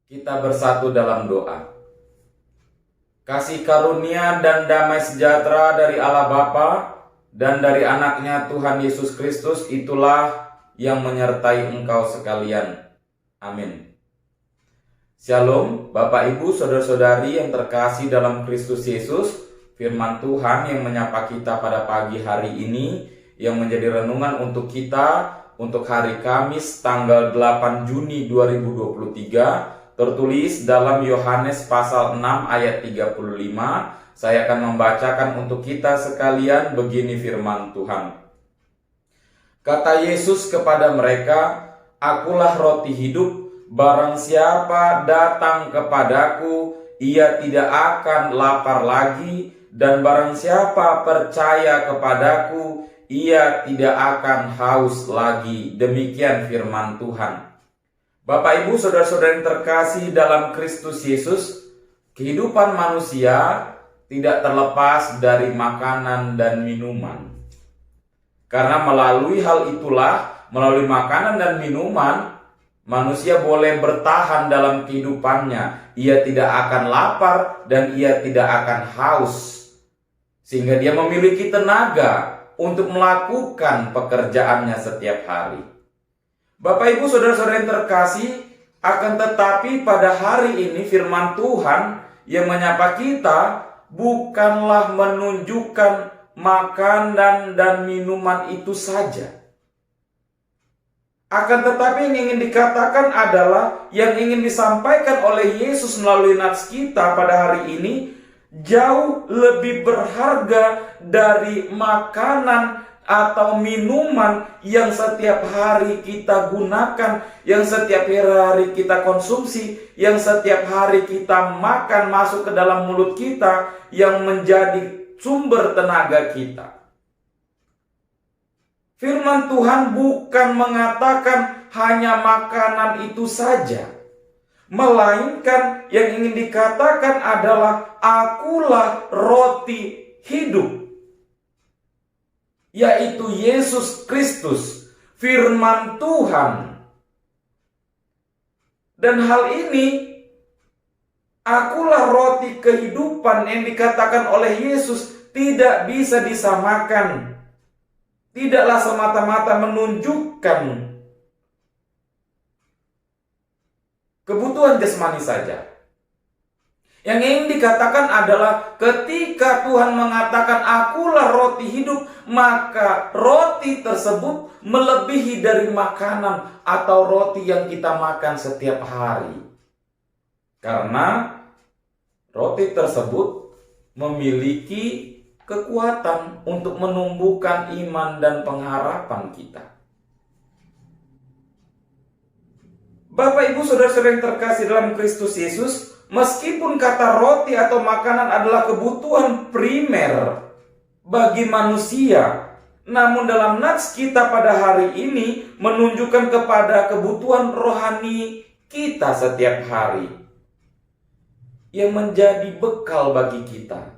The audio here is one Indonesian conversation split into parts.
Kita bersatu dalam doa. Kasih karunia dan damai sejahtera dari Allah Bapa dan dari anaknya Tuhan Yesus Kristus itulah yang menyertai engkau sekalian. Amin. Shalom, Bapak Ibu, Saudara-saudari yang terkasih dalam Kristus Yesus. Firman Tuhan yang menyapa kita pada pagi hari ini, yang menjadi renungan untuk kita untuk hari Kamis tanggal 8 Juni 2023, tertulis dalam Yohanes pasal 6 ayat 35. Saya akan membacakan untuk kita sekalian begini firman Tuhan. Kata Yesus kepada mereka, "Akulah roti hidup, barang siapa datang kepadaku, ia tidak akan lapar lagi, dan barang siapa percaya kepadaku, ia tidak akan haus lagi." Demikian firman Tuhan. Bapak, Ibu, Saudara-saudara yang terkasih dalam Kristus Yesus, kehidupan manusia tidak terlepas dari makanan dan minuman. Karena melalui hal itulah, melalui makanan dan minuman, manusia boleh bertahan dalam kehidupannya. Ia tidak akan lapar dan ia tidak akan haus. Sehingga dia memiliki tenaga untuk melakukan pekerjaannya setiap hari. Bapak, Ibu, Saudara-saudara yang terkasih, akan tetapi pada hari ini firman Tuhan yang menyapa kita bukanlah menunjukkan makanan dan minuman itu saja. Akan tetapi yang ingin dikatakan adalah, yang ingin disampaikan oleh Yesus melalui nats kita pada hari ini jauh lebih berharga dari makanan atau minuman yang setiap hari kita gunakan, yang setiap hari kita konsumsi, yang setiap hari kita makan masuk ke dalam mulut kita, yang menjadi sumber tenaga kita. Firman Tuhan bukan mengatakan hanya makanan itu saja, melainkan yang ingin dikatakan adalah akulah roti hidup, yaitu Yesus Kristus, firman Tuhan. Dan hal ini, akulah roti kehidupan yang dikatakan oleh Yesus, tidak bisa disamakan. Tidaklah semata-mata menunjukkan kebutuhan jasmani saja. Yang ingin dikatakan adalah ketika Tuhan mengatakan akulah roti hidup, maka roti tersebut melebihi dari makanan atau roti yang kita makan setiap hari. Karena roti tersebut memiliki kekuatan untuk menumbuhkan iman dan pengharapan kita. Bapak, Ibu, Saudara-saudara yang terkasih dalam Kristus Yesus, meskipun kata roti atau makanan adalah kebutuhan primer bagi manusia, namun dalam nats kita pada hari ini menunjukkan kepada kebutuhan rohani kita setiap hari, yang menjadi bekal bagi kita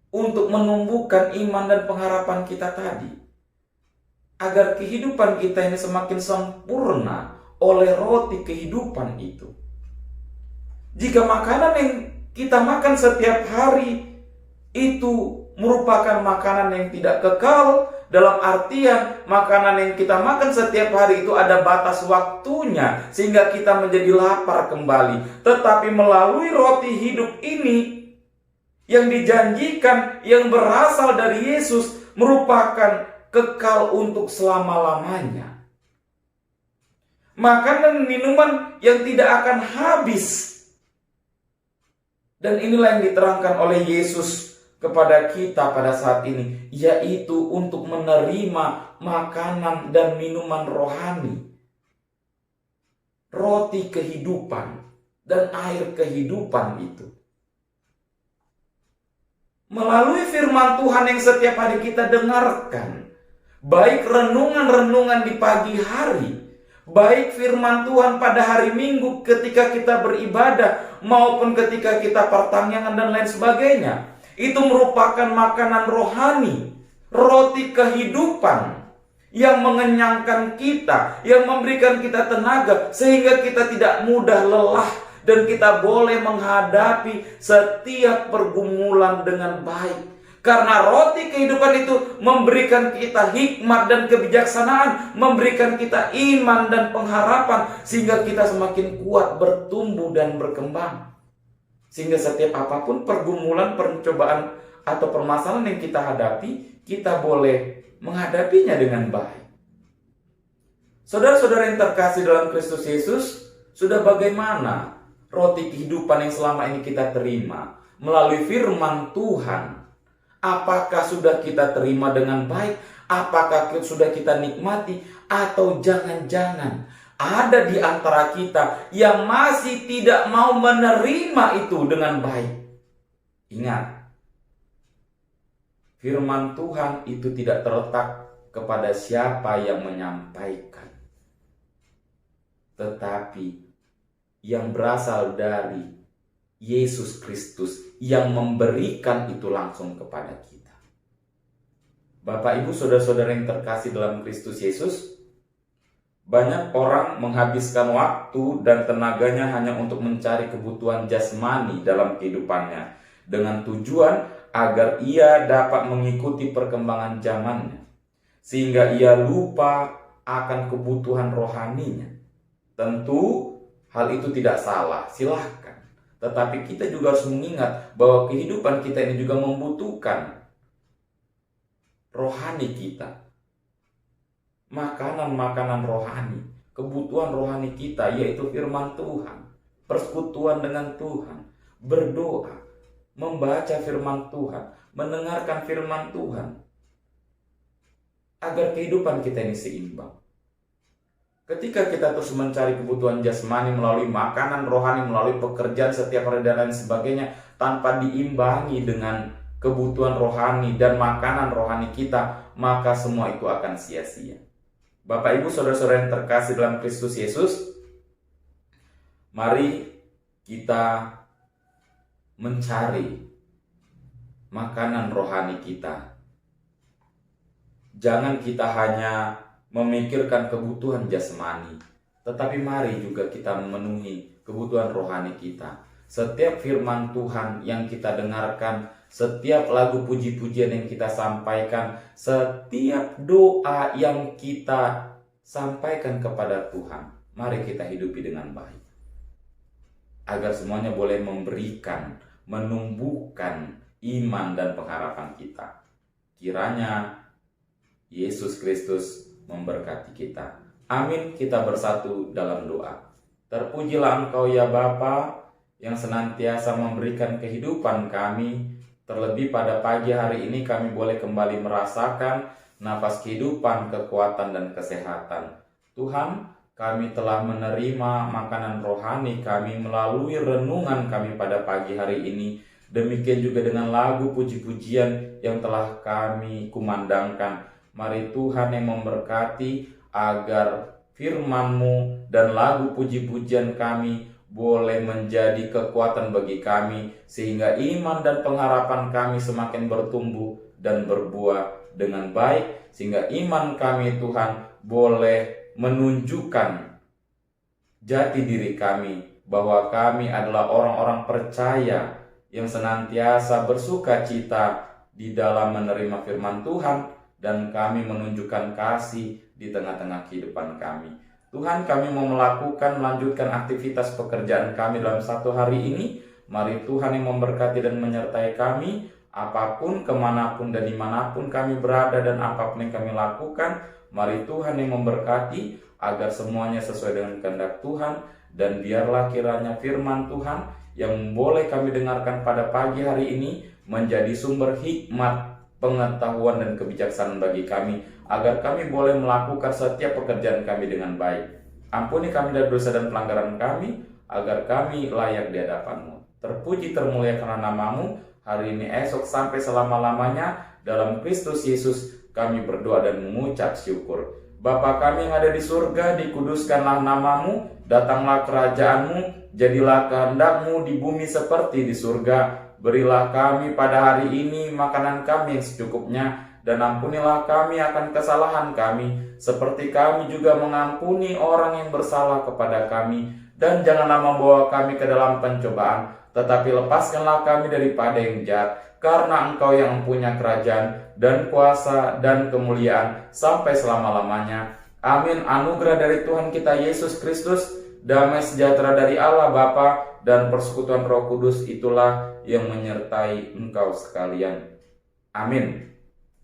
untuk menumbuhkan iman dan pengharapan kita tadi, agar kehidupan kita ini semakin sempurna oleh roti kehidupan itu. Jika makanan yang kita makan setiap hari itu merupakan makanan yang tidak kekal, dalam artian makanan yang kita makan setiap hari itu ada batas waktunya sehingga kita menjadi lapar kembali. Tetapi melalui roti hidup ini yang dijanjikan, yang berasal dari Yesus, merupakan kekal untuk selama-lamanya. Makanan dan minuman yang tidak akan habis. Dan inilah yang diterangkan oleh Yesus kepada kita pada saat ini, yaitu untuk menerima makanan dan minuman rohani, roti kehidupan dan air kehidupan itu. Melalui firman Tuhan yang setiap hari kita dengarkan, baik renungan-renungan di pagi hari, baik firman Tuhan pada hari Minggu ketika kita beribadah, maupun ketika kita pertanyaan dan lain sebagainya, itu merupakan makanan rohani, roti kehidupan yang mengenyangkan kita, yang memberikan kita tenaga sehingga kita tidak mudah lelah, dan kita boleh menghadapi setiap pergumulan dengan baik. Karena roti kehidupan itu memberikan kita hikmat dan kebijaksanaan, memberikan kita iman dan pengharapan, sehingga kita semakin kuat bertumbuh dan berkembang. Sehingga setiap apapun pergumulan, pencobaan, atau permasalahan yang kita hadapi, kita boleh menghadapinya dengan baik. Saudara-saudara yang terkasih dalam Kristus Yesus, sudah bagaimana roti kehidupan yang selama ini kita terima melalui firman Tuhan? Apakah sudah kita terima dengan baik? Apakah sudah kita nikmati? Atau jangan-jangan ada di antara kita yang masih tidak mau menerima itu dengan baik? Ingat, firman Tuhan itu tidak terletak kepada siapa yang menyampaikan, tetapi yang berasal dari Yesus Kristus yang memberikan itu langsung kepada kita. Bapak, Ibu, saudara-saudara yang terkasih dalam Kristus Yesus, banyak orang menghabiskan waktu dan tenaganya hanya untuk mencari kebutuhan jasmani dalam kehidupannya, dengan tujuan agar ia dapat mengikuti perkembangan zamannya, sehingga ia lupa akan kebutuhan rohaninya. Tentu hal itu tidak salah, silahkan. Tetapi kita juga harus mengingat bahwa kehidupan kita ini juga membutuhkan rohani kita. Makanan-makanan rohani, kebutuhan rohani kita, yaitu firman Tuhan, persekutuan dengan Tuhan, berdoa, membaca firman Tuhan, mendengarkan firman Tuhan, agar kehidupan kita ini seimbang. Ketika kita terus mencari kebutuhan jasmani melalui makanan rohani, melalui pekerjaan setiap hari dan lain sebagainya, tanpa diimbangi dengan kebutuhan rohani dan makanan rohani kita, maka semua itu akan sia-sia. Bapak, Ibu, saudara-saudara yang terkasih dalam Kristus Yesus, mari kita mencari makanan rohani kita. Jangan kita hanya memikirkan kebutuhan jasmani, tetapi mari juga kita memenuhi kebutuhan rohani kita. Setiap firman Tuhan yang kita dengarkan, setiap lagu puji-pujian yang kita sampaikan, setiap doa yang kita sampaikan kepada Tuhan, mari kita hidupi dengan baik, agar semuanya boleh memberikan, menumbuhkan iman dan pengharapan kita. Kiranya Yesus Kristus memberkati kita. Amin. Kita bersatu dalam doa. Terpujilah Engkau ya Bapa, yang senantiasa memberikan kehidupan kami. Terlebih pada pagi hari ini kami boleh kembali merasakan nafas kehidupan, kekuatan dan kesehatan. Tuhan, kami telah menerima makanan rohani kami melalui renungan kami pada pagi hari ini. Demikian juga dengan lagu puji-pujian yang telah kami kumandangkan. Mari Tuhan yang memberkati agar firman-Mu dan lagu puji-pujian kami boleh menjadi kekuatan bagi kami, sehingga iman dan pengharapan kami semakin bertumbuh dan berbuah dengan baik, sehingga iman kami Tuhan boleh menunjukkan jati diri kami bahwa kami adalah orang-orang percaya yang senantiasa bersuka cita di dalam menerima firman Tuhan, dan kami menunjukkan kasih di tengah-tengah kehidupan kami. Tuhan, kami mau melanjutkan aktivitas pekerjaan kami dalam satu hari ini. Mari Tuhan yang memberkati dan menyertai kami, apapun, kemanapun dan dimanapun kami berada dan apapun yang kami lakukan. Mari Tuhan yang memberkati agar semuanya sesuai dengan kehendak Tuhan, dan biarlah kiranya firman Tuhan yang boleh kami dengarkan pada pagi hari ini menjadi sumber hikmat, pengetahuan dan kebijaksanaan bagi kami, agar kami boleh melakukan setiap pekerjaan kami dengan baik. Ampuni kami dari dosa dan pelanggaran kami, agar kami layak di hadapan-Mu. Terpuji termulia karena nama-Mu, hari ini, esok, sampai selama-lamanya. Dalam Kristus Yesus kami berdoa dan mengucap syukur. Bapa kami yang ada di surga, dikuduskanlah nama-Mu, datanglah kerajaan-Mu, jadilah kehendak-Mu di bumi seperti di surga. Berilah kami pada hari ini makanan kami yang secukupnya, dan ampunilah kami akan kesalahan kami, seperti kami juga mengampuni orang yang bersalah kepada kami. dan janganlah membawa kami ke dalam pencobaan, tetapi lepaskanlah kami daripada yang jahat, karena Engkau yang punya kerajaan dan kuasa dan kemuliaan sampai selama-lamanya. Amin. Anugerah dari Tuhan kita Yesus Kristus, damai sejahtera dari Allah Bapa, dan persekutuan Roh Kudus itulah yang menyertai engkau sekalian. Amin.